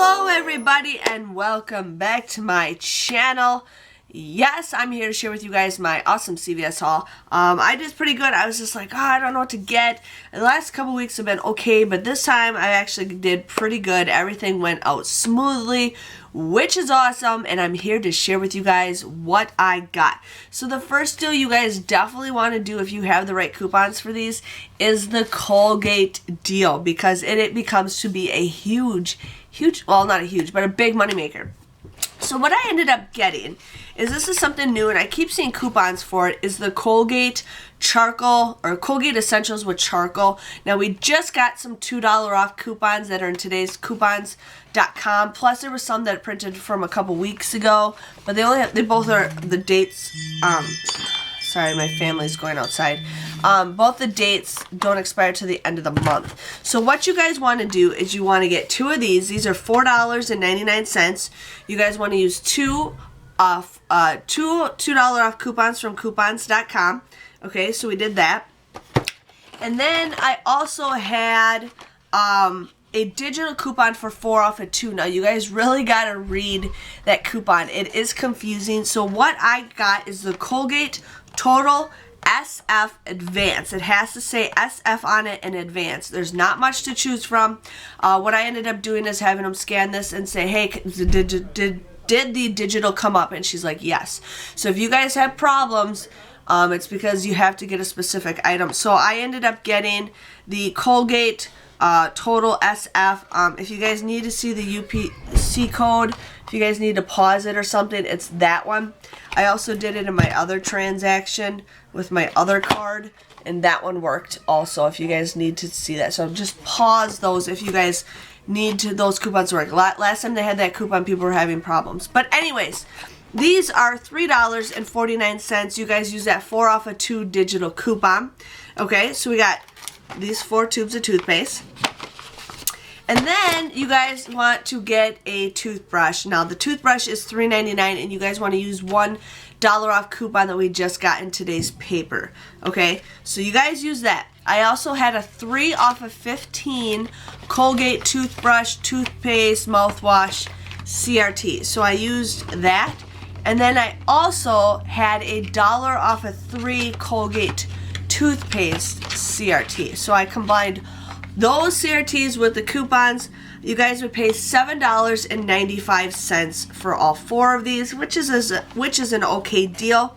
Hello everybody and welcome back to my channel. Yes, I'm here to share with you guys my awesome CVS haul. I did pretty good. I was just like, I don't know what to get. The last couple weeks have been okay, but this time I actually did pretty good. Everything went out smoothly, which is awesome, and I'm here to share with you guys what I got. So the first deal you guys definitely want to do if you have the right coupons for these is the Colgate deal, because it becomes to be a huge, well, not a huge, but a big moneymaker. So what I ended up getting is, this is something new and I keep seeing coupons for it, is the Colgate charcoal, or Colgate Essentials with charcoal. Now we just got some $2 off coupons that are in today's coupons.com, plus there were some that printed from a couple weeks ago, but they both are the dates. Sorry, my family's going outside. Both the dates don't expire to the end of the month. So what you guys want to do is you want to get two of these. These are $4.99. You guys want to use two $2 off coupons from coupons.com. Okay, so we did that. And then I also had a digital coupon for 4 off of 2. Now you guys really gotta read that coupon. It is confusing. So what I got is the Colgate Total SF Advance. It has to say SF on it in advance. There's not much to choose from. What I ended up doing is having them scan this and say, hey, did the digital come up? And she's like, yes. So if you guys have problems, it's because you have to get a specific item. So I ended up getting the Colgate Total SF. If you guys need to see the UPC code, if you guys need to pause it or something, it's that one. I also did it in my other transaction with my other card, and that one worked also if you guys need to see that. So just pause those if you guys need those coupons to work. Last time they had that coupon, people were having problems. But anyways, these are $3.49. You guys use that 4 off of 2 digital coupon. Okay, so we got these 4 tubes of toothpaste. And then you guys want to get a toothbrush. Now the toothbrush is $3.99, and you guys want to use $1 off coupon that we just got in today's paper. Okay, so you guys use that. I also had a 3 off of 15 Colgate toothbrush, toothpaste, mouthwash, CRT. So I used that. And then I also had a $1 off of 3 Colgate toothpaste CRT. So I combined those CRTs with the coupons. You guys would pay $7.95 for all 4 of these, which is an okay deal.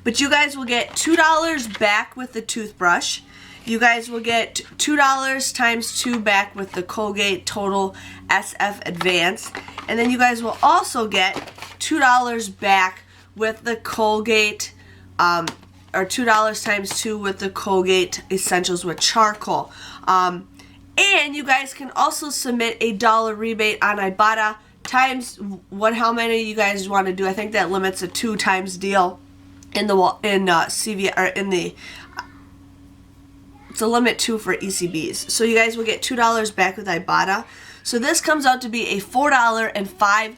But you guys will get $2 back with the toothbrush. You guys will get $2 times 2 back with the Colgate Total SF Advance. And then you guys will also get $2 back with the Colgate, or $2 times 2 with the Colgate Essentials with charcoal. And you guys can also submit a $1 rebate on Ibotta times how many you guys want to do. I think that limits a 2 times deal in the CVS, or in the, it's a limit 2 for ECBs. So you guys will get $2 back with Ibotta. So this comes out to be a $4.05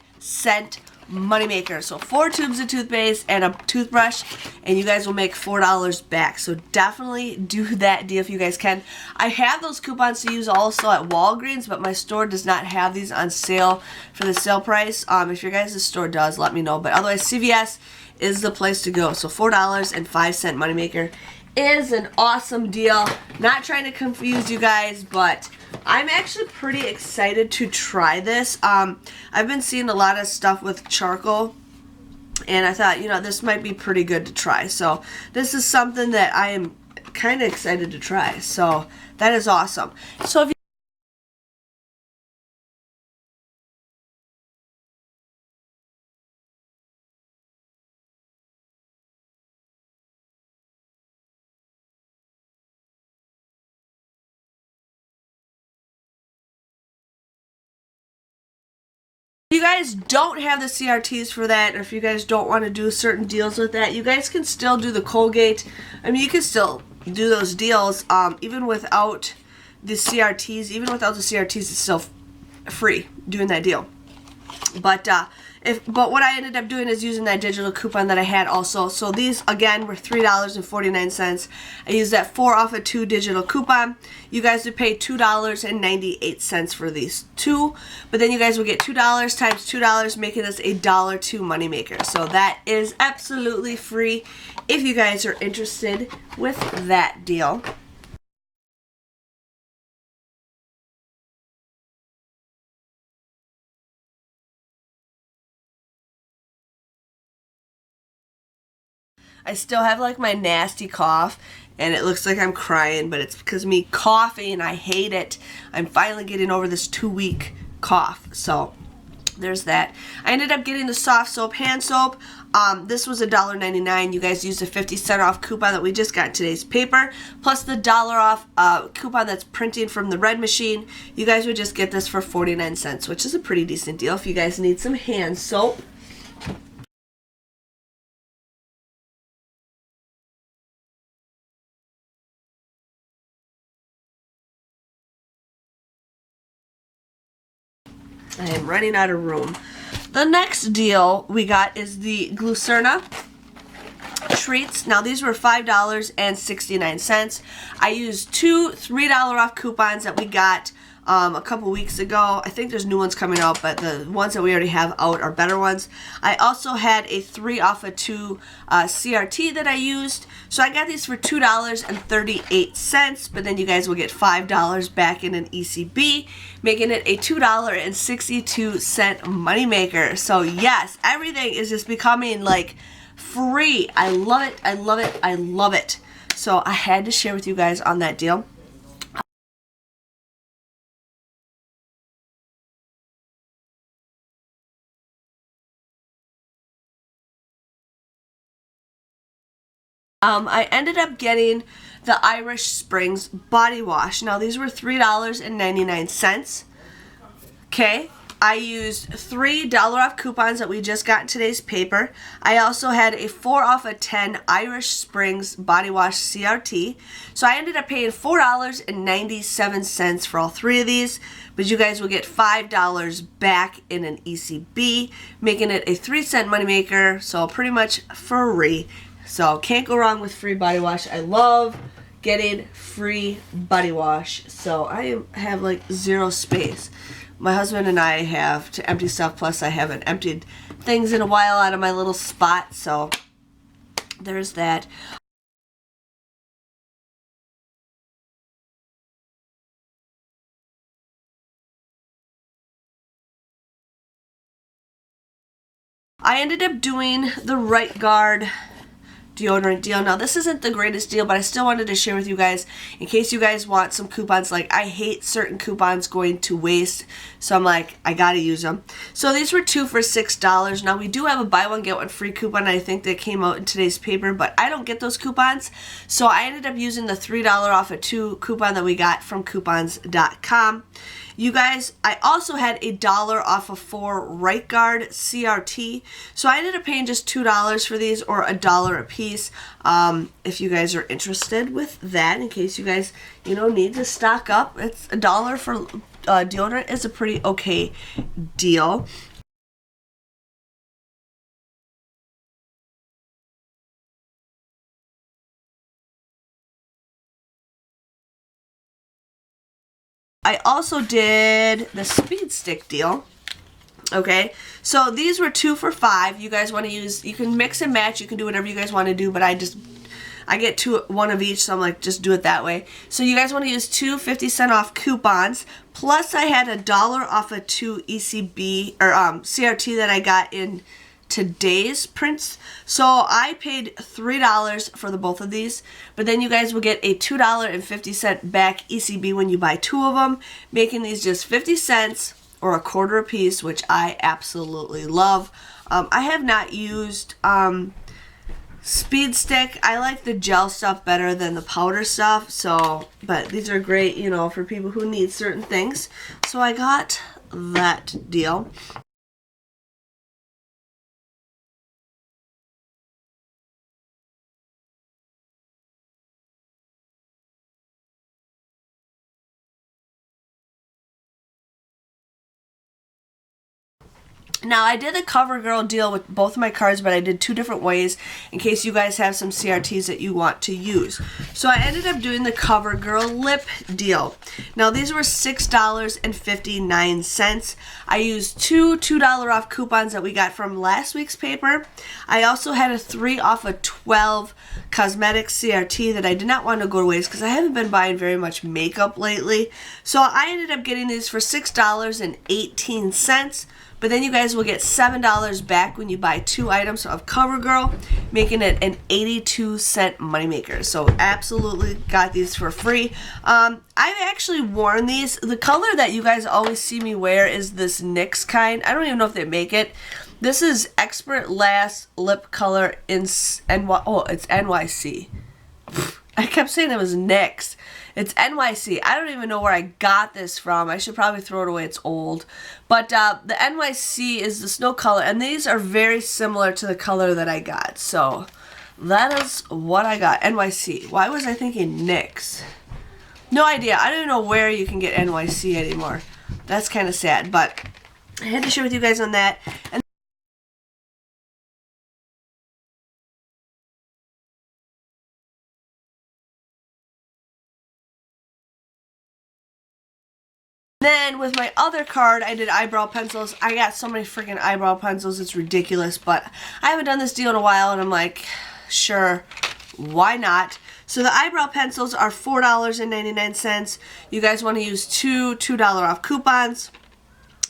moneymaker. So 4 tubes of toothpaste and a toothbrush, and you guys will make $4 back. So definitely do that deal if you guys can. I have those coupons to use also at Walgreens, but my store does not have these on sale for the sale price. If your guys' store does, let me know. But otherwise, CVS is the place to go. So $4.05 moneymaker is an awesome deal. Not trying to confuse you guys, but I'm actually pretty excited to try this. I've been seeing a lot of stuff with charcoal, and I thought, this might be pretty good to try. So this is something that I am kind of excited to try. So that is awesome. So if you guys don't have the CRTs for that, or if you guys don't want to do certain deals with that, you guys can still do the Colgate. I mean, you can still do those deals even without the CRTs. Even without the CRTs, it's still free doing that deal. But But what I ended up doing is using that digital coupon that I had also. So these, again, were $3.49. I used that 4 off of 2 digital coupon. You guys would pay $2.98 for these two. But then you guys will get $2 times $2, making this a $1.02 moneymaker. So that is absolutely free if you guys are interested with that deal. I still have like my nasty cough and it looks like I'm crying, but it's because of me coughing and I hate it. I'm finally getting over this 2-week cough. So there's that. I ended up getting the Softsoap hand soap. This was $1.99. You guys used a 50-cent off coupon that we just got in today's paper, plus the $1 off coupon that's printing from the red machine. You guys would just get this for 49 cents, which is a pretty decent deal if you guys need some hand soap. I am running out of room. The next deal we got is the Glucerna treats. Now these were $5.69. I used 2 $3 off coupons that we got a couple weeks ago. I think there's new ones coming out, but the ones that we already have out are better ones. I also had a 3 off of 2 CRT that I used. So I got these for $2.38, but then you guys will get $5 back in an ECB, making it a $2.62 moneymaker. So yes, everything is just becoming like free. I love it. I love it. I love it. So I had to share with you guys on that deal. I ended up getting the Irish Springs body wash. Now these were $3.99. Okay, I used $3 off coupons that we just got in today's paper. I also had a 4 off of 10 Irish Springs body wash CRT. So I ended up paying $4.97 for all 3 of these. But you guys will get $5 back in an ECB, making it a 3-cent moneymaker. So pretty much free. So can't go wrong with free body wash. I love getting free body wash. So I have like 0 space. My husband and I have to empty stuff, plus I haven't emptied things in a while out of my little spot. So there's that. I ended up doing the Right Guard deodorant deal. Now this isn't the greatest deal, but I still wanted to share with you guys in case you guys want some coupons. Like, I hate certain coupons going to waste, so I'm like, I gotta use them. So these were 2 for $6. Now we do have a buy one get one free coupon. I think that came out in today's paper, but I don't get those coupons, so I ended up using the $3 off of 2 coupon that we got from coupons.com. You guys, I also had a $1 off of 4 Right Guard CRT. So I ended up paying just $2 for these, or $1 a piece. If you guys are interested with that, in case you guys, need to stock up, it's $1 for deodorant is a pretty okay deal. I also did the Speed Stick deal. Okay, so these were 2 for $5. You guys want to use, you can mix and match, you can do whatever you guys want to do, but I get 1 of each, so I'm like, just do it that way. So you guys want to use 2 50-cent off coupons, plus I had $1 off of 2 ECB, or CRT that I got in today's prints. So I paid $3 for the both of these, but then you guys will get a $2.50 back ECB when you buy 2 of them, making these just 50 cents or a quarter a piece, which I absolutely love. I have not used Speed Stick. I like the gel stuff better than the powder stuff, so, but these are great, for people who need certain things. So I got that deal. Now, I did the CoverGirl deal with both of my cards, but I did two different ways in case you guys have some CRTs that you want to use. So I ended up doing the CoverGirl lip deal. Now, these were $6.59. I used two $2 off coupons that we got from last week's paper. I also had a 3 off of 12 cosmetic CRT that I did not want to go to waste because I haven't been buying very much makeup lately. So I ended up getting these for $6.18. But then you guys will get $7 back when you buy 2 items of CoverGirl, making it an 82-cent moneymaker. So absolutely got these for free. I've actually worn these. The color that you guys always see me wear is this NYX kind. I don't even know if they make it. This is Expert Lash Lip Color in it's NYC. I kept saying it was NYX. It's NYC. I don't even know where I got this from. I should probably throw it away. It's old. But the NYC is the snow color, and these are very similar to the color that I got. So that is what I got. NYC. Why was I thinking NYX? No idea. I don't even know where you can get NYC anymore. That's kind of sad. But I had to share with you guys on that. And then with my other card, I did eyebrow pencils. I got so many freaking eyebrow pencils, it's ridiculous, but I haven't done this deal in a while, and I'm like, sure, why not? So the eyebrow pencils are $4.99. You guys want to use two $2 off coupons.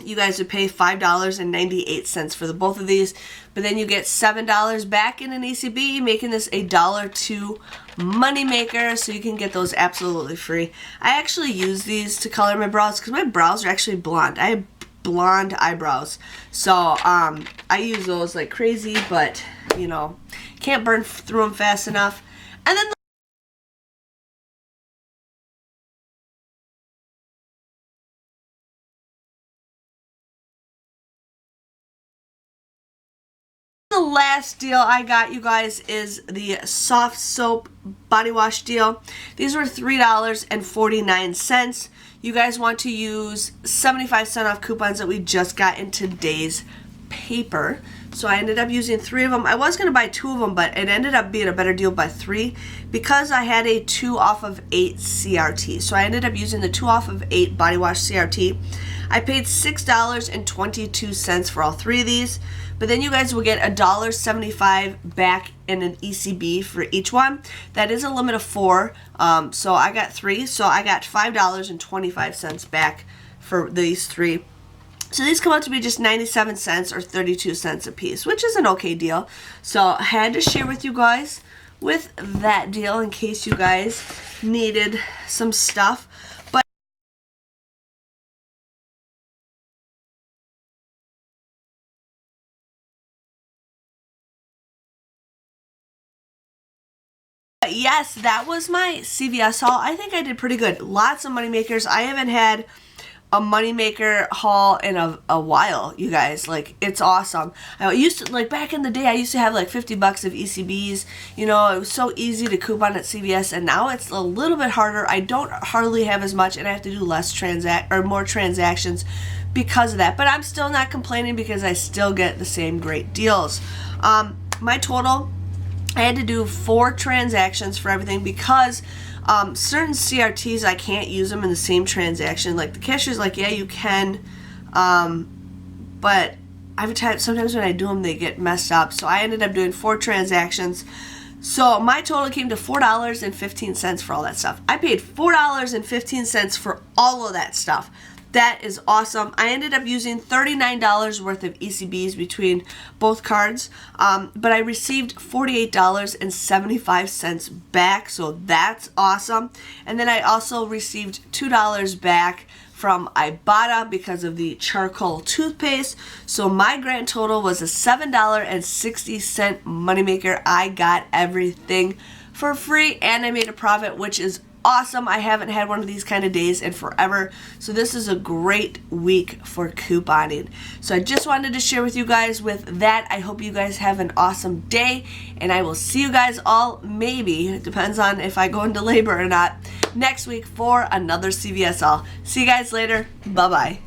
You guys would pay $5.98 for the both of these, but then you get $7 back in an ECB, making this a $1.02 moneymaker, so you can get those absolutely free. I actually use these to color my brows because my brows are actually blonde. I have blonde eyebrows, so I use those like crazy, but you know, can't burn through them fast enough. And then the last deal I got, you guys, is the Softsoap body wash deal. These were $3.49. You guys want to use 75% off coupons that we just got in today's paper. So I ended up using 3 of them. I was going to buy 2 of them, but it ended up being a better deal by 3 because I had a 2 off of 8 CRT. So I ended up using the 2 off of 8 body wash CRT. I paid $6.22 for all 3 of these, but then you guys will get $1.75 back in an ECB for each one. That is a limit of 4, so I got 3, so I got $5.25 back for these 3. So these come out to be just 97 cents or 32 cents a piece, which is an okay deal. So I had to share with you guys with that deal in case you guys needed some stuff. But yes, that was my CVS haul. I think I did pretty good. Lots of moneymakers. I haven't had a moneymaker haul in a while, you guys. Like, it's awesome. I used to, like, back in the day, I used to have like 50 bucks of ECBs. You know, it was so easy to coupon at CVS, and now it's a little bit harder. I don't hardly have as much, and I have to do more transactions because of that. But I'm still not complaining because I still get the same great deals. My total, I had to do 4 transactions for everything because certain CRTs, I can't use them in the same transaction. Like, the cashier's like, yeah, you can, but sometimes when I do them, they get messed up. So I ended up doing 4 transactions. So my total came to $4.15 for all that stuff. I paid $4.15 for all of that stuff. That is awesome. I ended up using $39 worth of ECBs between both cards, but I received $48.75 back, so that's awesome. And then I also received $2 back from Ibotta because of the charcoal toothpaste. So my grand total was a $7.60 moneymaker. I got everything for free, and I made a profit, which is awesome. I haven't had one of these kind of days in forever, so this is a great week for couponing. So I just wanted to share with you guys with that. I hope you guys have an awesome day, and I will see you guys all, maybe, it depends on if I go into labor or not, next week for another CVS haul. See you guys later. Bye-bye.